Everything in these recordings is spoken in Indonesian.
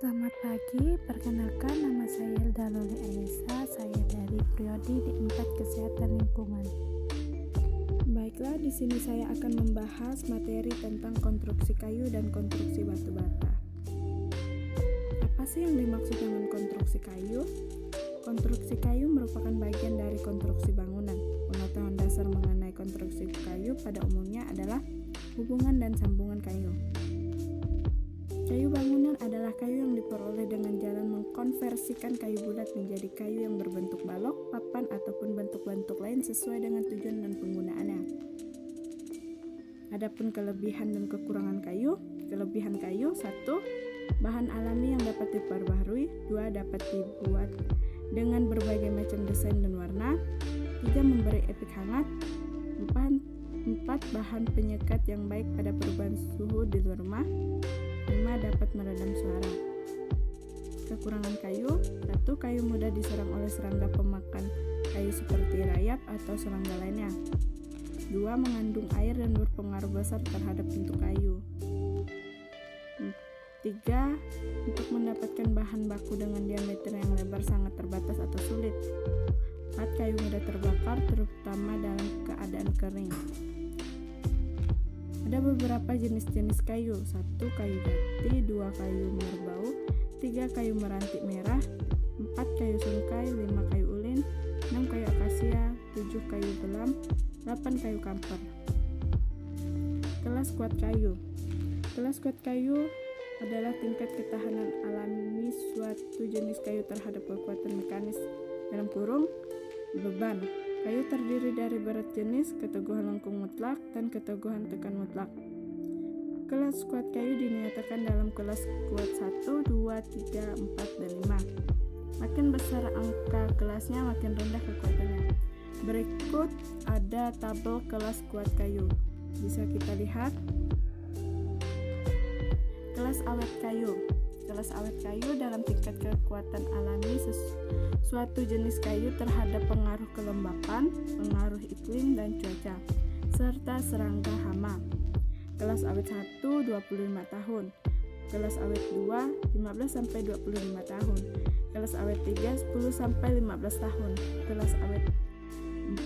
Selamat pagi, perkenalkan nama saya Hilda Loli Aisyah, saya dari Prodi di 4 Kesehatan Lingkungan. Baiklah, di sini saya akan membahas materi tentang konstruksi kayu dan konstruksi batu bata. Apa sih yang dimaksud dengan konstruksi kayu? Konstruksi kayu merupakan bagian dari konstruksi bangunan. Pengetahuan dasar mengenai konstruksi kayu pada umumnya adalah hubungan dan sambungan kayu. Kayu bangunan adalah kayu yang diperoleh dengan jalan mengkonversikan kayu bulat menjadi kayu yang berbentuk balok, papan, ataupun bentuk-bentuk lain sesuai dengan tujuan dan penggunaannya. Adapun kelebihan dan kekurangan kayu. Kelebihan kayu: 1. Bahan alami yang dapat diperbaharui. 2. Dapat dibuat dengan berbagai macam desain dan warna. 3. Memberi efek hangat. 4. Bahan penyekat yang baik pada perubahan suhu di luar rumah. 5. Dapat meredam suara. Kekurangan kayu: 1. Kayu mudah diserang oleh serangga pemakan kayu seperti rayap atau serangga lainnya. 2. Mengandung air dan berpengaruh besar terhadap bentuk kayu. 3. Untuk mendapatkan bahan baku dengan diameter yang lebar sangat terbatas atau sulit. 4. Kayu mudah terbakar, terutama dalam keadaan kering. Ada beberapa jenis-jenis kayu. 1. Kayu jati. 2. Kayu merbau. 3. Kayu merantik merah. 4. Kayu sungkai. 5. Kayu ulin. 6. Kayu akasia. 7. Kayu gelam. 8. Kayu kamper. Kelas kuat kayu. Kelas kuat kayu adalah tingkat ketahanan alami suatu jenis kayu terhadap kekuatan mekanis (beban). Kayu terdiri dari berat jenis, keteguhan lengkung mutlak, dan keteguhan tekan mutlak. Kelas kuat kayu dinyatakan dalam kelas kuat 1, 2, 3, 4, dan 5. Makin besar angka kelasnya, makin rendah kekuatannya. Berikut ada tabel kelas kuat kayu. Bisa kita lihat. Kelas awet kayu. Kelas awet kayu dalam tingkat kekuatan alami suatu jenis kayu terhadap pengaruh kelembapan, pengaruh iklim dan cuaca, serta serangga hama. Kelas awet 1 25 tahun. Kelas awet 2 15-25 tahun. Kelas awet 3 10-15 tahun. Kelas awet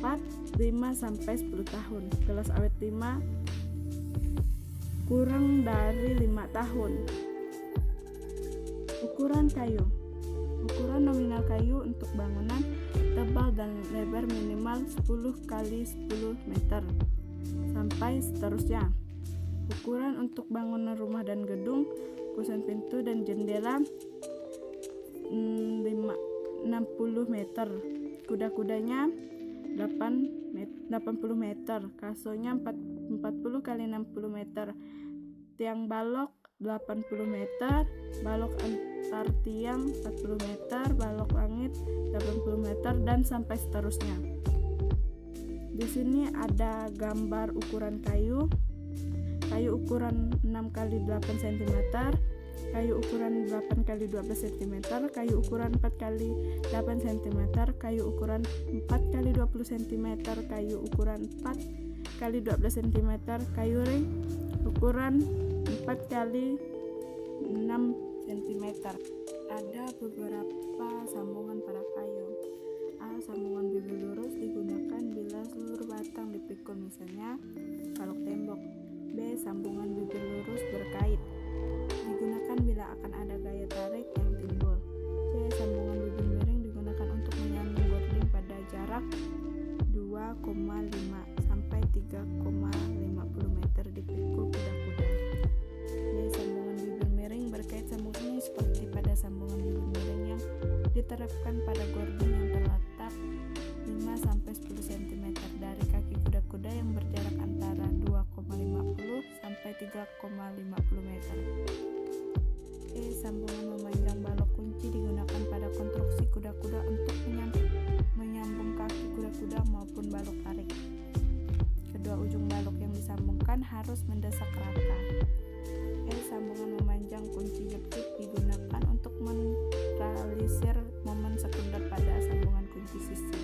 4 5-10 tahun. Kelas awet 5 kurang dari 5 tahun. Ukuran kayu. Ukuran nominal kayu untuk bangunan tebal dan lebar minimal 10 x 10 meter sampai seterusnya. Ukuran untuk bangunan rumah dan gedung, kusen pintu dan jendela 60 meter. Kuda-kudanya 80 meter. Kasonya 40 x 60 meter. Tiang balok 80 meter, balok antar tiang 40 meter, balok langit 80 meter, dan sampai seterusnya. Di sini ada gambar ukuran kayu. Kayu ukuran 6 x 8 cm, kayu ukuran 8 x 12 cm, kayu ukuran 4 x 8 cm, kayu ukuran 4 x 20 cm, kayu ukuran 4 x 12 cm, kayu ring ukuran 4 x 6 cm. Ada beberapa sambungan pada kayu. A. Sambungan bibir lurus digunakan bila seluruh batang dipikul, misalnya balok tembok. B. Sambungan bibir lurus berkait digunakan bila akan ada gaya tarik yang timbul. C. Sambungan bibir miring digunakan untuk menyambung boarding pada jarak 2,5 sampai 3,50 meter dipikul kuda-kuda. D. Sambungan bibir miring berkait sambungannya seperti pada sambungan bibir miring yang diterapkan pada boarding yang terletak 5-10 cm dari kaki kuda-kuda yang berjarak antara 2,50 sampai 3,50 meter. E. Sambungan memanjang balok kunci digunakan pada konstruksi kuda-kuda untuk menyambung kaki kuda-kuda maupun balok tarik. Kedua ujung balok yang disambungkan harus mendesak rata. E. Sambungan memanjang kunci jepit digunakan untuk menetralisir momen sekunder pada sambungan kunci sisi.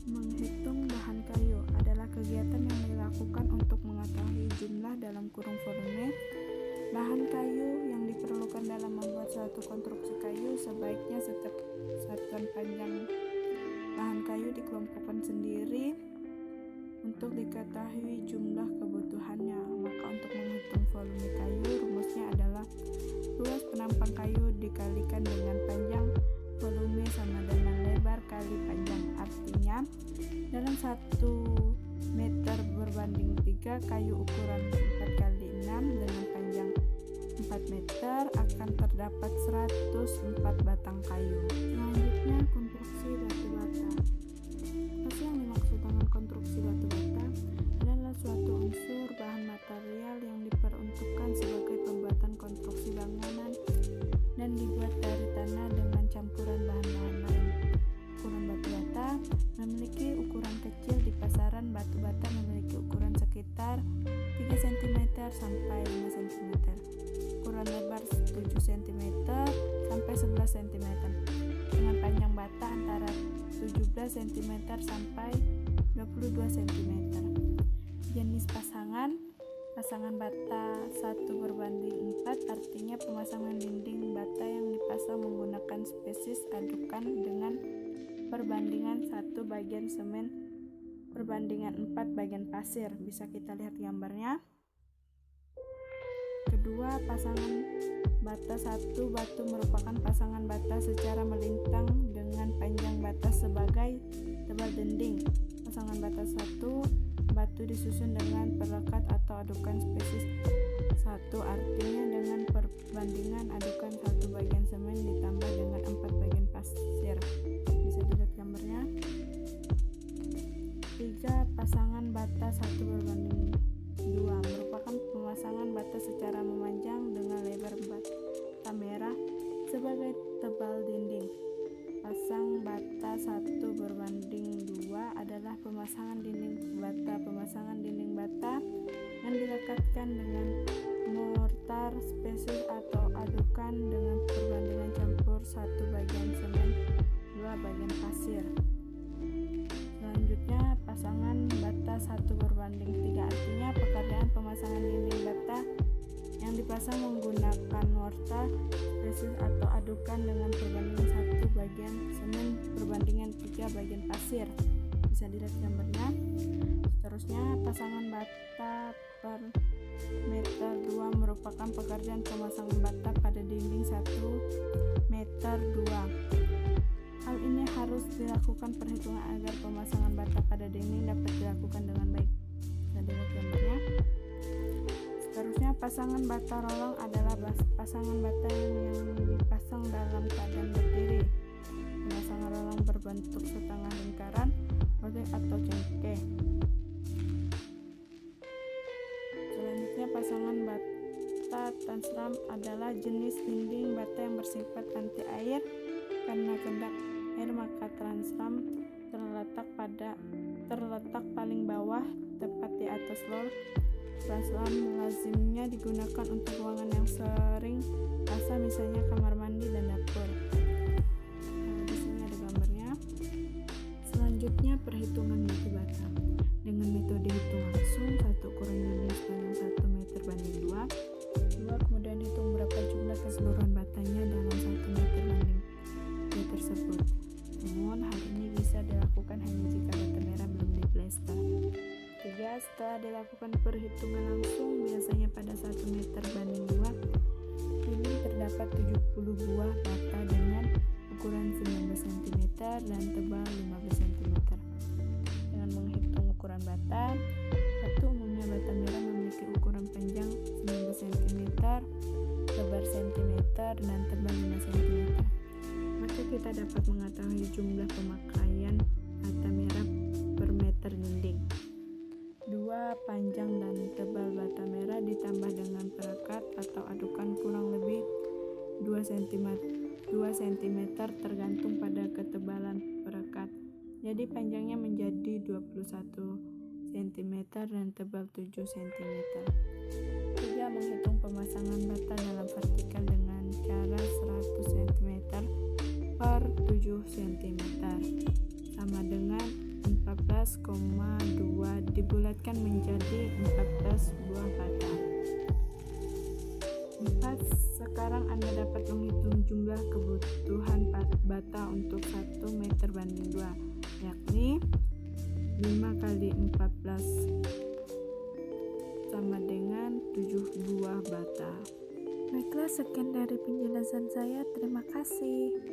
Menghitung bahan kayu adalah kegiatan yang dilakukan untuk mengetahui jumlah dalam kurung volume bahan kayu suatu konstruksi kayu, sebaiknya setiap satuan panjang bahan kayu dikelompokkan sendiri untuk diketahui jumlah kebutuhannya. Maka untuk menghitung volume kayu, rumusnya adalah luas penampang kayu dikalikan dengan panjang volume sama dengan lebar kali panjang. Artinya dalam 1 meter berbanding 3 kayu ukuran 4 kali 6 dengan panjang 4 meter akan terdapat 104 batang kayu. Selanjutnya, konstruksi batu bata. Apa sih yang dimaksud dengan konstruksi batu bata? Adalah suatu unsur bahan material yang diperuntukkan sebagai pembuatan konstruksi bangunan dan dibuat dari tanah dengan campuran bahan-bahan lain. Ukuran batu bata memiliki ukuran kecil. Di pasaran, batu bata memiliki ukuran sekitar 3 cm sampai 5 cm. Ukuran lebar 7 cm sampai 11 cm dengan panjang bata antara 17 cm sampai 22 cm. Jenis pasangan bata 1 berbanding 4 artinya pemasangan dinding bata yang dipasang menggunakan spesies adukan dengan perbandingan 1 bagian semen perbandingan 4 bagian pasir. Bisa kita lihat gambarnya. Kedua, pasangan bata 1 batu merupakan pasangan bata secara melintang dengan panjang bata sebagai tebal dinding. Pasangan bata 1 batu disusun dengan perekat atau adukan spesies 1, artinya dengan perbandingan adukan 1 bagian semen ditambah dengan 4 bagian pasir. Bisa dilihat gambarnya. 3. Pasangan bata 1 berbanding 2 merupakan pemasangan bata secara memanjang dengan lebar bata merah sebagai tebal dinding. Pasang bata 1 berbanding 2 adalah pemasangan dinding bata. Pemasangan dinding bata yang dilekatkan dengan mortar spesies atau adukan dengan perbandingan campur 1 bagian semen 2 bagian pasir. Selanjutnya, pasangan bata 1 berbanding 3 artinya pekerjaan pemasangan dinding bata yang dipasang menggunakan mortar spesies atau adukan dengan perbandingan 1 bagian semen perbandingan 3 bagian pasir. Bisa dilihat gambarnya. Seterusnya, pasangan bata per meter 2 merupakan pekerjaan pemasangan bata pada dinding 1 meter 2. Hal ini harus dilakukan perhitungan agar pemasangan bata pada dinding dapat dilakukan dengan baik. Bisa dilihat gambarnya. Seterusnya, pasangan bata rolong adalah pasangan bata yang dipasang dalam keadaan berdiri. Pemasangan rolong berbentuk setengah lingkaran, roti atau cengkeh. Selanjutnya, pasangan bata transram adalah jenis dinding bata yang bersifat anti air. Karena kendak air, maka transram terletak paling bawah tepat di atas floor. Transram lazimnya digunakan untuk ruangan yang sering basah, misalnya kamar mandi dan dapur. Di sini ada gambarnya. Selanjutnya, perhitungan batu bata dengan metode hitung langsung. 1. Ukuran dinding sepanjang 1 meter banding 2. Kemudian hitung berapa jumlah keseluruhan batanya dalam 1 meter banding 2 tersebut. Namun hal ini bisa dilakukan hanya jika bata merah belum diplester. 3. Setelah dilakukan perhitungan langsung, biasanya pada 1 meter banding 2 ini terdapat 70 buah bata dengan ukuran 19 cm dan tebal 15 cm. Dengan menghitung ukuran bata, 1. Umumnya bata merah memiliki ukuran panjang 19 cm, lebar cm, dan tebal 5 cm. Maka kita dapat mengetahui jumlah pemakaian bata merah per meter dinding. 2. Panjang dan tebal bata merah ditambah dengan perekat atau adukan kurang lebih 2 cm tergantung pada ketebalan perekat. Jadi panjangnya menjadi 21 cm dan tebal 7 cm. 3. Menghitung pemasangan bata dalam vertikal dengan cara 100 cm per 7 cm sama dengan 14,2 dibulatkan menjadi 14 buah bata. 4. Sekarang Anda dapat menghitung jumlah kebutuhan bata untuk 1 meter banding 2, yakni 5 kali 14 sama dengan 7 buah bata. Baiklah, sekian dari penjelasan saya. Terima kasih.